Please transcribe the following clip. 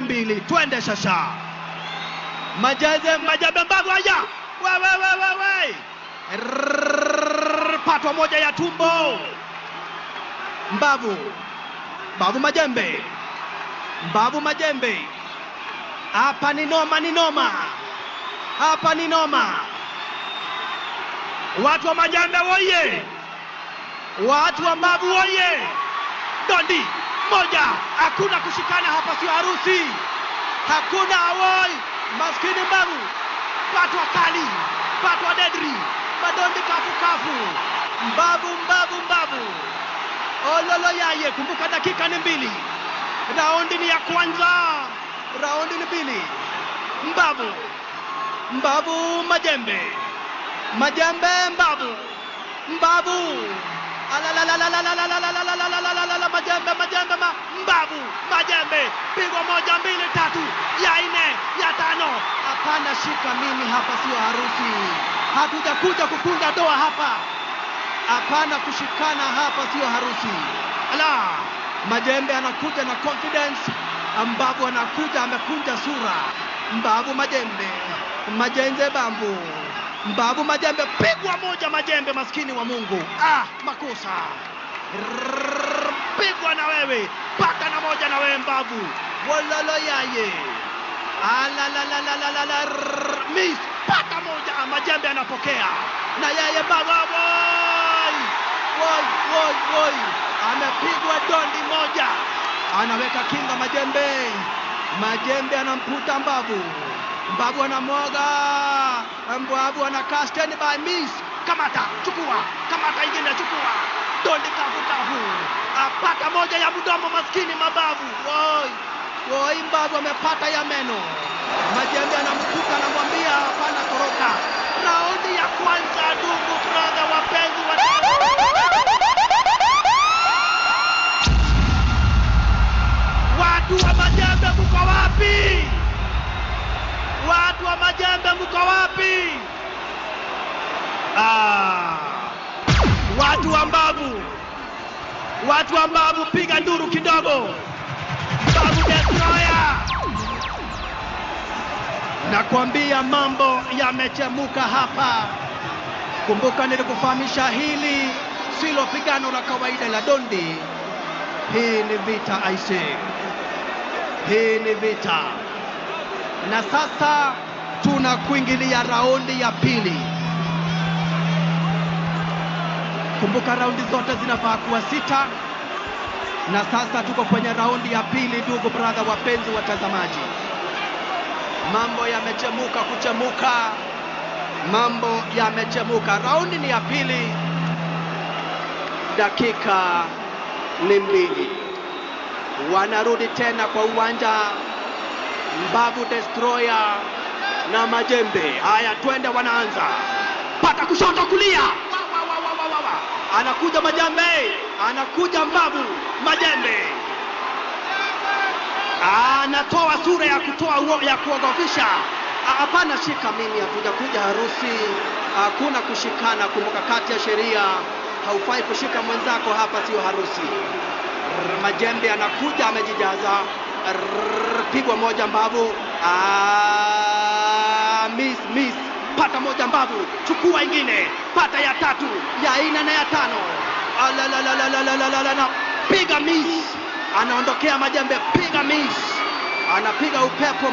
mbili. Twende sasa. Majembe Mbavu haya. We. Patwa moja ya tumbo. Mbavu Majembe. Hapa ni noma. Watu wa Majembe woye. Watu wa Mbavu woye. Dondi moja. Hakuna kushikana hapa, sio harusi. Hakuna awoi. Maskini Mbavu. Patwa kali. Patwa dedri. Madondi kafu. Mbavu. Ololo yaye. Kumbuka dakika ni 2. Raundi ni ya kwanza. Raundi ni 2. Mbavu Majembe. Mbavu. Majembe. Pigwa 1, 2, 3. Ya 4, ya 5. Hapana, shika mimi hapa, sio harusi. Hatujakuja kukunja doa hapa. Hapana, kushikana hapa sio harusi. Majembe anakuja na confidence. Mbavu anakuja amekunja sura. Mbavu Majembe. Pigwa 1 Majembe, maskini wa Mungu. Makosa. Pigwa na wewe. Pata na 1 na wewe Mbavu. Walalo yaye. Miss. Pata 1. Majembe anapokea. Na yeye Mbavu. Woi. Amepigwa dondi 1. Anaweka kinga Majembe anamputa Mbavu. Mbavu anamwaga. Mbavu anakaa stand by. Miss. Kamata, chukua. Kamata ingine, chukua. Dondi kafu. Apata 1 ya mdomo, maskini Mbavu. Woi, Mbavu amepata ya meno. Majembe anamkuta, anamwambia hapana, toroka. Raundi ya kwanza, ndugu brother wapenzi wa watu wa Majembe mko wapi? Watu wa Majembe mko wapi? Watu wa Mbavu piga nduru kidogo. Mbavu destroyer. Nakwambia mambo yamechemuka hapa. Kumbuka nilikufahamisha hili silo pigano la kawaida la dondi. Hii ni vita aise. Hii ni vita. Na sasa tunakuingilia raundi ya 2. Kumbuka raundi zote zinafaa kuwa 6. Na sasa tuko kwenye raundi ya 2, ndugu brother wapenzi watazamaji. Mambo yamechemuka. Raundi ni ya 2. Dakika ni 2. Wanarudi tena kwa uwanja. Mbavu destroyer na Majembe. Haya, twende, wanaanza. Paka kushoto kulia. Anakuja Majembe. Anakuja Mbavu. Majembe anatoa sura ya kuogofisha. Hapana, shika mimi, hatujakuja harusi. Hakuna kushikana. Kumbuka kati ya sheria haufai kushika mwenzako hapa, sio harusi. Majembe anakuja amejijaza. Pigwa 1 Mbavu. Miss. Pata 1 Mbavu. Chukua ingine. Pata ya 3, ya 4 na ya 5. Piga miss. Anaondokea Majembe. Piga miss. Anapiga upepo